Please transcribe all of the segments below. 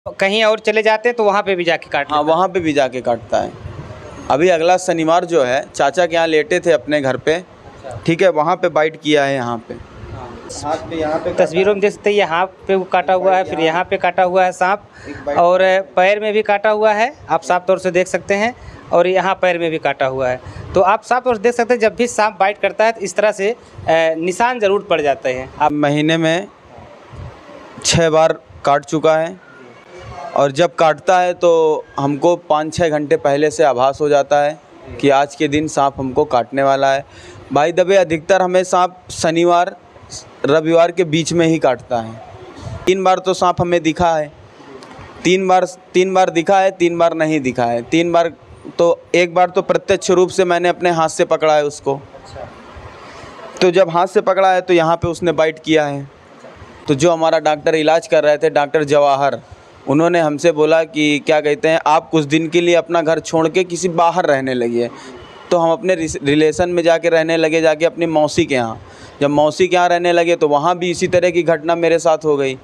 कहीं और चले जाते हैं तो वहाँ पे भी जाके काट हाँ, वहाँ पे भी जाके काटता है। अभी अगला शनिवार जो है चाचा के यहाँ लेटे थे अपने घर पे, ठीक है, वहाँ पे बाइट किया है। यहाँ पे हाथ पे, यहाँ पे तस्वीरों में देख सकते हैं, यहाँ पे काटा हुआ है, फिर यहाँ पे काटा हुआ है सांप, और पैर में भी काटा हुआ है, आप साफ तौर से देख सकते हैं, और यहाँ पैर में भी काटा हुआ है। तो आप साफ तौर से देख सकते हैं जब भी सांप बाइट करता है तो इस तरह से निशान ज़रूर पड़ जाते हैं। आप महीने में 6 बार काट चुका है, और जब काटता है तो हमको 5-6 घंटे पहले से आभास हो जाता है कि आज के दिन सांप हमको काटने वाला है। भाई दबे अधिकतर हमें सांप शनिवार रविवार के बीच में ही काटता है। 3 बार तो सांप हमें दिखा है, 3 बार दिखा है, 3 बार नहीं दिखा है। 3 बार तो, एक बार तो प्रत्यक्ष रूप से मैंने अपने हाथ से पकड़ा है उसको। तो जब हाथ से पकड़ा है तो यहाँ पे उसने बाइट किया है। तो जो हमारा डॉक्टर इलाज कर रहे थे, डॉक्टर जवाहर, उन्होंने हमसे बोला कि क्या कहते हैं, आप कुछ दिन के लिए अपना घर छोड़ के किसी बाहर रहने लगिए। तो हम अपने रिलेशन में जाके रहने लगे, जाके अपनी मौसी के यहाँ। जब मौसी के यहाँ रहने लगे तो वहाँ भी इसी तरह की घटना मेरे साथ हो गई।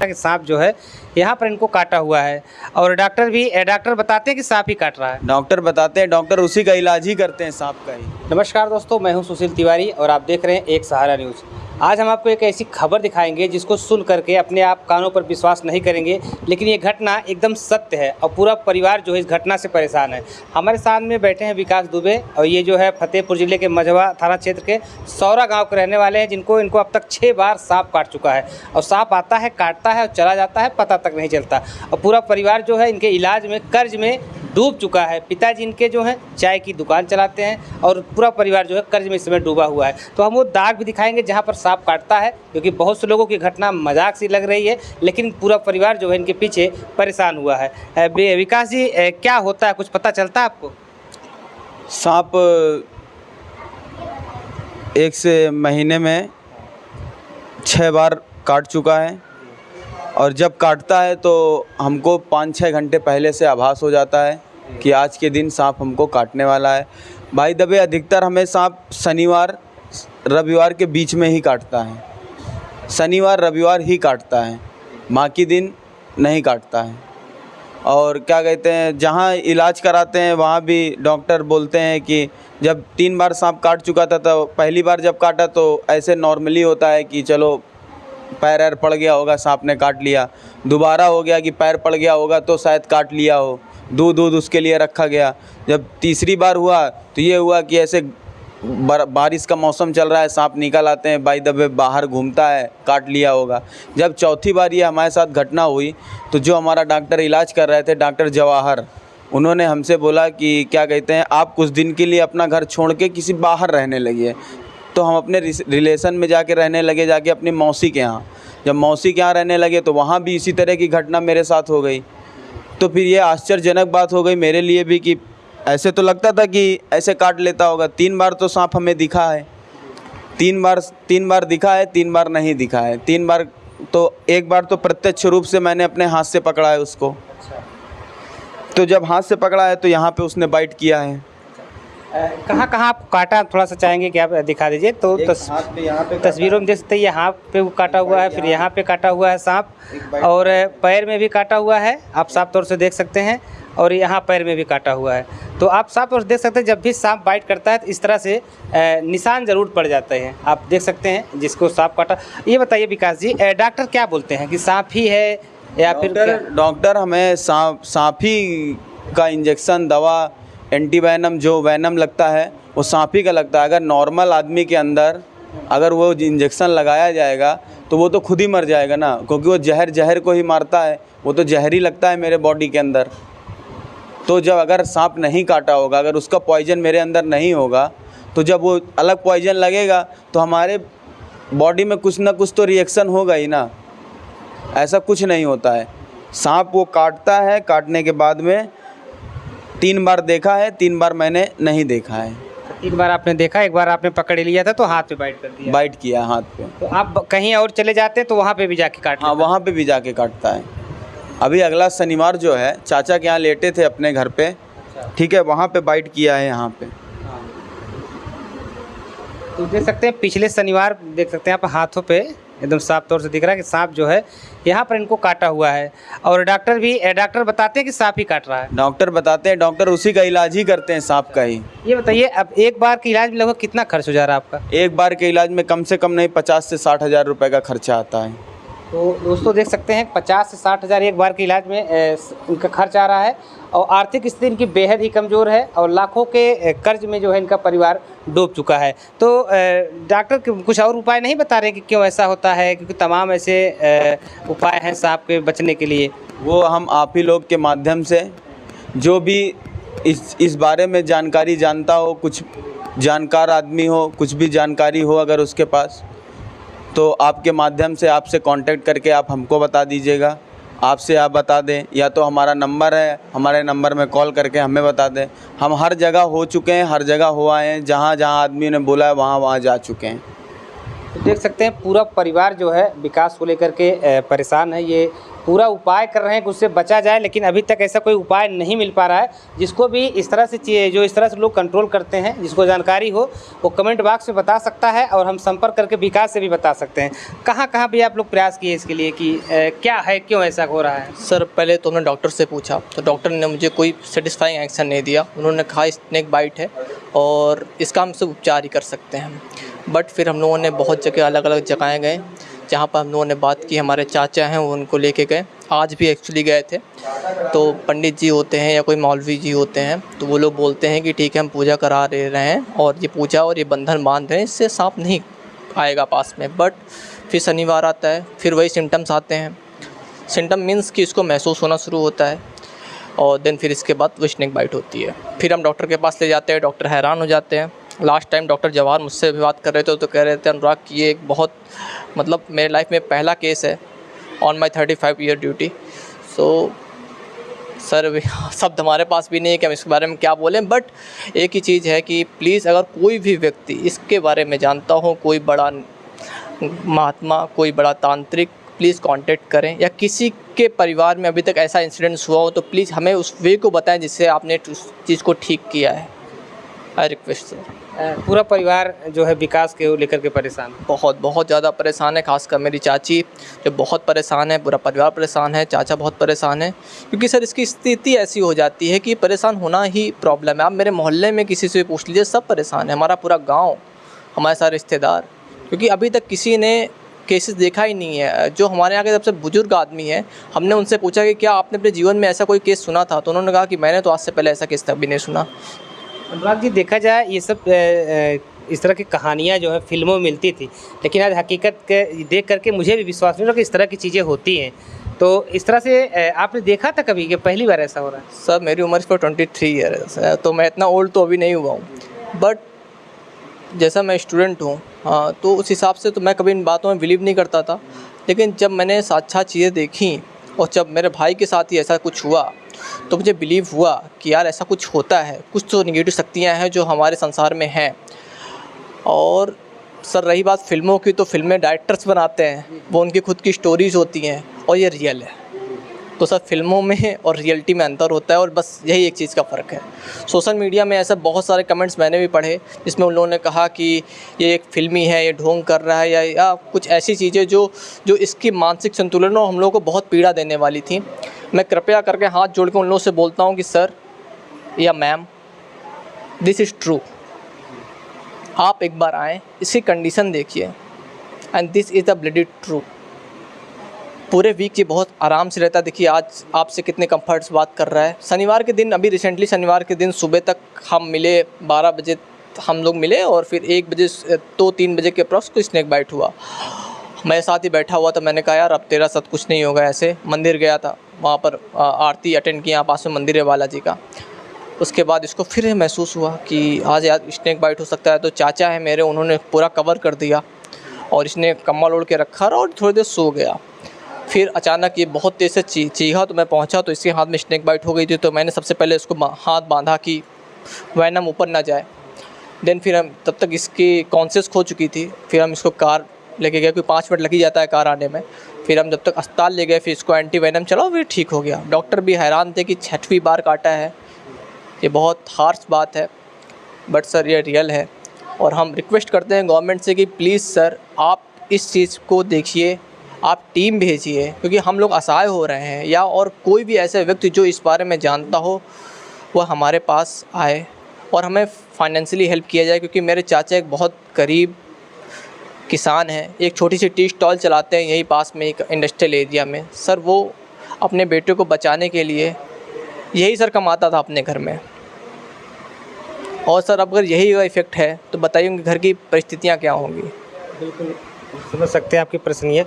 सांप जो है यहाँ पर इनको काटा हुआ है, और डॉक्टर बताते हैं कि सांप ही काट रहा है। डॉक्टर बताते हैं, डॉक्टर उसी का इलाज ही करते हैं, सांप का ही। नमस्कार दोस्तों, मैं हूं सुशील तिवारी और आप देख रहे हैं एक सहारा न्यूज़। आज हम आपको एक ऐसी खबर दिखाएंगे जिसको सुन करके अपने आप कानों पर विश्वास नहीं करेंगे, लेकिन ये घटना एकदम सत्य है और पूरा परिवार जो है इस घटना से परेशान है। हमारे सामने बैठे हैं विकास दुबे, और ये जो है फतेहपुर ज़िले के मझवा थाना क्षेत्र के सौरा गाँव के रहने वाले हैं, इनको अब तक 6 बार सांप काट चुका है। और सांप आता है, काटता है और चला जाता है, पता तक नहीं चलता। और पूरा परिवार जो है इनके इलाज में कर्ज में डूब चुका है। पिताजी इनके जो हैं चाय की दुकान चलाते हैं, और पूरा परिवार जो है कर्ज में इस समय डूबा हुआ है। तो हम वो दाग भी दिखाएंगे जहाँ पर सांप काटता है, क्योंकि बहुत से लोगों की घटना मजाक सी लग रही है, लेकिन पूरा परिवार जो है इनके पीछे परेशान हुआ है। विकास जी, क्या होता है, कुछ पता चलता है आपको? सांप एक से महीने में 6 बार काट चुका है, और जब काटता है तो हमको 5-6 घंटे पहले से आभास हो जाता है कि आज के दिन सांप हमको काटने वाला है। भाई दबे अधिकतर हमें सांप शनिवार रविवार के बीच में ही काटता है, शनिवार रविवार ही काटता है, बाकी दिन नहीं काटता है। और क्या कहते हैं, जहाँ इलाज कराते हैं वहाँ भी डॉक्टर बोलते हैं कि जब 3 बार सांप काट चुका था, तो पहली बार जब काटा तो ऐसे नॉर्मली होता है कि चलो पैर पड़ गया होगा, सांप ने काट लिया। दोबारा हो गया कि पैर पड़ गया होगा तो शायद काट लिया हो, दूध उसके लिए रखा गया। जब तीसरी बार हुआ तो ये हुआ कि ऐसे बारिश का मौसम चल रहा है, सांप निकल आते हैं, बाई दबे बाहर घूमता है, काट लिया होगा। जब चौथी बार ये हमारे साथ घटना हुई तो जो हमारा डॉक्टर इलाज कर रहे थे, डॉक्टर जवाहर, उन्होंने हमसे बोला कि क्या कहते हैं, आप कुछ दिन के लिए अपना घर छोड़ के किसी बाहर रहने लगिए। तो हम अपने रिलेशन में जाके रहने लगे, जाके अपनी मौसी के यहाँ। जब मौसी के यहाँ रहने लगे तो वहाँ भी इसी तरह की घटना मेरे साथ हो गई। तो फिर ये आश्चर्यजनक बात हो गई मेरे लिए भी कि ऐसे तो लगता था कि ऐसे काट लेता होगा। 3 बार तो सांप हमें दिखा है, 3 बार दिखा है, 3 बार नहीं दिखा है। 3 बार तो, एक बार तो प्रत्यक्ष रूप से मैंने अपने हाथ से पकड़ा है उसको। तो जब हाथ से पकड़ा है तो यहाँ पे उसने बाइट किया है। कहाँ आप काटा, थोड़ा सा चाहेंगे कि आप दिखा दीजिए। तो तस्वीरों में देख सकते हैं, यहाँ पे काटा हुआ है, फिर यहाँ पे काटा हुआ है सांप, और पैर में भी काटा हुआ है, आप साफ तौर से देख सकते हैं, और यहाँ पैर में भी काटा हुआ है। तो आप साफ तौर से देख सकते हैं जब भी सांप बाइट करता है तो इस तरह से निशान ज़रूर पड़ जाते हैं। आप देख सकते हैं जिसको सांप काटा। ये बताइए विकास जी, डॉक्टर क्या बोलते हैं कि सांप ही है या फिर डॉक्टर हमें सांप ही का इंजेक्शन, दवा, एंटीवेनम जो वेनम लगता है वो सांप ही का लगता है। अगर नॉर्मल आदमी के अंदर अगर वो इंजेक्शन लगाया जाएगा तो वो तो खुद ही मर जाएगा ना, क्योंकि वो जहर को ही मारता है, वो तो जहरी लगता है मेरे बॉडी के अंदर। तो जब अगर सांप नहीं काटा होगा, अगर उसका पॉइजन मेरे अंदर नहीं होगा, तो जब वो अलग पॉइजन लगेगा तो हमारे बॉडी में कुछ ना कुछ तो रिएक्शन होगा ही ना। ऐसा कुछ नहीं होता है। सांप वो काटता है, काटने के बाद में 3 बार देखा है, 3 बार मैंने नहीं देखा है। 3 बार आपने देखा, एक बार आपने पकड़ लिया था तो हाथ पे बाइट किया हाथ पे। तो आप कहीं और चले जाते हैं तो वहाँ पे भी जाके काट? हाँ, वहाँ पे भी जाके काटता है। अभी अगला शनिवार जो है चाचा के यहाँ लेटे थे अपने घर पे, ठीक है, वहाँ पे बाइट किया है यहाँ पे। तो देख सकते हैं पिछले शनिवार, देख सकते हैं आप हाथों पे एकदम साफ तौर से दिख रहा है कि सांप जो है यहाँ पर इनको काटा हुआ है। और डॉक्टर बताते हैं कि सांप ही काट रहा है। डॉक्टर बताते हैं, डॉक्टर उसी का इलाज ही करते हैं, सांप का ही। ये बताइए, अब एक बार के इलाज में लगभग कितना खर्च हो जा रहा है आपका? एक बार के इलाज में कम से कम नहीं 50 से 60 हज़ार रुपये का खर्चा आता है। तो दोस्तों देख सकते हैं 50 से 60 हज़ार एक बार के इलाज में इनका खर्च आ रहा है। और आर्थिक स्थिति इनकी बेहद ही कमज़ोर है और लाखों के कर्ज में जो है इनका परिवार डूब चुका है। तो डॉक्टर कुछ और उपाय नहीं बता रहे कि क्यों ऐसा होता है, क्योंकि तमाम ऐसे उपाय हैं सांप के बचने के लिए। वो हम आप ही लोग के माध्यम से, जो भी इस बारे में जानकारी जानता हो, कुछ जानकार आदमी हो, कुछ भी जानकारी हो अगर उसके पास, तो आपके माध्यम से आपसे कांटेक्ट करके आप हमको बता दीजिएगा, आपसे आप बता दें, या तो हमारा नंबर है, हमारे नंबर में कॉल करके हमें बता दें। हम हर जगह हो चुके हैं, हर जगह हो आए हैं, जहाँ जहाँ आदमी ने बोला है वहाँ जा चुके हैं। तो देख सकते हैं पूरा परिवार जो है विकास को लेकर के परेशान है। ये पूरा उपाय कर रहे हैं कि उससे बचा जाए, लेकिन अभी तक ऐसा कोई उपाय नहीं मिल पा रहा है। जिसको भी इस तरह से जो इस तरह से लोग कंट्रोल करते हैं, जिसको जानकारी हो वो कमेंट बॉक्स में बता सकता है और हम संपर्क करके विकास से भी बता सकते हैं। कहाँ कहाँ भी आप लोग प्रयास किए इसके लिए कि क्या है, क्यों ऐसा हो रहा है? सर पहले तो हमने डॉक्टर से पूछा, तो डॉक्टर ने मुझे कोई सेटिस्फाइंग एक्शन नहीं दिया। उन्होंने कहा स्नेक बाइट है और इसका हम सब उपचार ही कर सकते हैं। बट फिर हम लोगों ने बहुत जगह अलग अलग जगहें गए, जहाँ पर हम लोगों ने बात की। हमारे चाचा हैं वो उनको लेके गए, आज भी एक्चुअली गए थे। तो पंडित जी होते हैं या कोई मौलवी जी होते हैं, तो वो लोग बोलते हैं कि ठीक है हम पूजा करा रहे हैं और ये पूजा और ये बंधन बांध रहे हैं, इससे सांप नहीं आएगा पास में। बट फिर शनिवार आता है, फिर वही सिम्टम्स आते हैं। सिम्टम मीन्स कि इसको महसूस होना शुरू होता है और देन फिर इसके बाद वो स्नेक बाइट होती है। फिर हम डॉक्टर के पास ले जाते हैं, डॉक्टर हैरान हो जाते हैं। लास्ट टाइम डॉक्टर जवाहर मुझसे भी बात कर रहे थे, तो कह रहे थे अनुराग कि ये एक बहुत मतलब मेरे लाइफ में पहला केस है on my 35 year duty. So sir शब्द हमारे पास भी नहीं है कि हम इसके बारे में क्या बोलें। बट एक ही चीज़ है कि प्लीज़ अगर कोई भी व्यक्ति इसके बारे में जानता हो, कोई बड़ा महात्मा, कोई बड़ा तांत्रिक, प्लीज़ कांटेक्ट करें। या किसी के परिवार में अभी तक ऐसा इंसिडेंस हुआ हो तो प्लीज़ हमें उस वे को बताएं जिससे आपने उस चीज़ को ठीक किया है। I request sir. पूरा परिवार जो है विकास के लेकर के परेशान, बहुत ज़्यादा परेशान है। खासकर मेरी चाची जो बहुत परेशान है, पूरा परिवार परेशान है, चाचा बहुत परेशान है। क्योंकि सर इसकी स्थिति ऐसी हो जाती है कि परेशान होना ही प्रॉब्लम है। आप मेरे मोहल्ले में किसी से भी पूछ लीजिए, सब परेशान है। हमारा पूरा गांव, हमारे सारे रिश्तेदार, क्योंकि अभी तक किसी ने केसेस देखा ही नहीं है। जो हमारे यहाँ के सबसे बुजुर्ग आदमी हैं, हमने उनसे पूछा कि क्या आपने अपने जीवन में ऐसा कोई केस सुना था, तो उन्होंने कहा कि मैंने तो आज से पहले ऐसा केस कभी नहीं सुना। अनुराग जी देखा जाए ये सब इस तरह की कहानियाँ जो है फिल्मों में मिलती थी, लेकिन आज हकीकत के देख करके मुझे भी विश्वास नहीं हो रहा कि इस तरह की चीज़ें होती हैं। तो इस तरह से आपने देखा था कभी कि पहली बार ऐसा हो रहा है? सर मेरी उम्र इस पर 23 ईयर है, तो मैं इतना ओल्ड तो अभी नहीं हुआ हूँ। बट जैसा मैं स्टूडेंट हूँ, हाँ, तो उस हिसाब से तो मैं कभी इन बातों में बिलीव नहीं करता था। लेकिन जब मैंने साक्षात चीज़ें देखी और जब मेरे भाई के साथ ही ऐसा कुछ हुआ, तो मुझे बिलीव हुआ कि यार ऐसा कुछ होता है, कुछ तो नेगेटिव शक्तियाँ हैं जो हमारे संसार में हैं। और सर रही बात फिल्मों की, तो फिल्में डायरेक्टर्स बनाते हैं, वो उनकी खुद की स्टोरीज़ होती हैं और ये रियल है। तो सर फिल्मों में और रियलिटी में अंतर होता है और बस यही एक चीज़ का फ़र्क है। सोशल मीडिया में ऐसे बहुत सारे कमेंट्स मैंने भी पढ़े जिसमें उन लोगों ने कहा कि ये एक फिल्मी है, ये ढोंग कर रहा है, या कुछ ऐसी चीज़ें जो इसकी मानसिक संतुलन और हम लोगों को बहुत पीड़ा देने वाली थी। मैं कृपया करके हाथ जोड़ के उन लोगों से बोलता हूँ कि सर या मैम, दिस इज़ ट्रू। आप एक बार आएँ, इसकी कंडीशन देखिए, and this is the bloody true. पूरे वीक ये बहुत आराम से रहता है। देखिए आज आपसे कितने कंफर्ट से बात कर रहा है। शनिवार के दिन, अभी रिसेंटली शनिवार के दिन सुबह तक हम मिले, 12 बजे हम लोग मिले और फिर 1 बजे तो 3 बजे के अप्रॉक्स को स्नेक बाइट हुआ। मेरे साथ ही बैठा हुआ था, मैंने कहा यार अब तेरा साथ कुछ नहीं होगा। ऐसे मंदिर गया था, वहाँ पर आरती अटेंड किया, पास में मंदिर है बालाजी का। उसके बाद इसको फिर महसूस हुआ कि आज यार स्नेक बाइट हो सकता है। तो चाचा है मेरे, उन्होंने पूरा कवर कर दिया और इसने कम्बल ओढ़ के रखा और थोड़ी देर सो गया। फिर अचानक ये बहुत तेज़ से चीखा, तो मैं पहुंचा तो इसके हाथ में स्नेक बाइट हो गई थी। तो मैंने सबसे पहले इसको हाथ बांधा कि वैनम ऊपर ना जाए। देन फिर हम, तब तक इसकी कॉन्शियस खो चुकी थी, फिर हम इसको कार लेके गए, कोई 5 मिनट लग ही जाता है कार आने में। फिर हम जब तक अस्पताल ले गए, फिर इसको एंटी वैनम चलाओ, फिर ठीक हो गया। डॉक्टर भी हैरान थे कि 6वीं बार काटा है। ये बहुत हार्श बात है, बट सर ये रियल है। और हम रिक्वेस्ट करते हैं गवर्नमेंट से कि प्लीज़ सर आप इस चीज़ को देखिए, आप टीम भेजिए, क्योंकि हम लोग असहाय हो रहे हैं, या और कोई भी ऐसा व्यक्ति जो इस बारे में जानता हो वह हमारे पास आए और हमें फाइनेंशियली हेल्प किया जाए। क्योंकि मेरे चाचा एक बहुत गरीब किसान हैं, एक छोटी सी टी स्टॉल चलाते हैं यहीं पास में एक इंडस्ट्रियल एरिया में। सर वो अपने बेटे को बचाने के लिए यही सर कमाता था अपने घर में, और सर अगर यही इफ़ेक्ट है तो बताइए उनके घर की परिस्थितियाँ क्या होंगी। बिल्कुल समझ सकते हैं आपकी प्रश्न ये।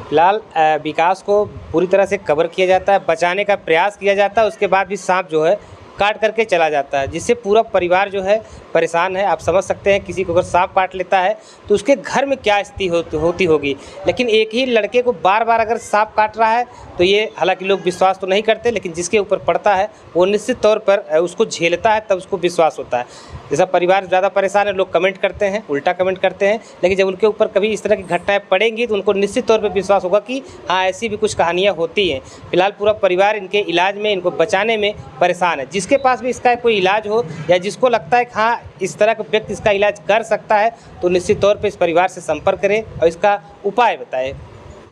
फिलहाल विकास को पूरी तरह से कवर किया जाता है, बचाने का प्रयास किया जाता है, उसके बाद भी सांप जो है काट करके चला जाता है, जिससे पूरा परिवार जो है परेशान है। आप समझ सकते हैं किसी को अगर सांप काट लेता है तो उसके घर में क्या स्थिति होती होगी। लेकिन एक ही लड़के को बार बार अगर सांप काट रहा है तो ये हालांकि लोग विश्वास तो नहीं करते, लेकिन जिसके ऊपर पड़ता है वो निश्चित तौर पर उसको झेलता है, तब उसको विश्वास होता है। जैसा परिवार ज़्यादा परेशान है, लोग कमेंट करते हैं, उल्टा कमेंट करते हैं, लेकिन जब उनके ऊपर कभी इस तरह की घटनाएं पड़ेंगी तो उनको निश्चित तौर पर विश्वास होगा कि हाँ ऐसी भी कुछ कहानियाँ होती हैं। फिलहाल पूरा परिवार इनके इलाज में, इनको बचाने में परेशान है। जिसके पास भी इसका कोई इलाज हो या जिसको लगता है कि हाँ इस तरह का व्यक्ति इसका इलाज कर सकता है तो निश्चित तौर पर इस परिवार से संपर्क करें और इसका उपाय बताएं।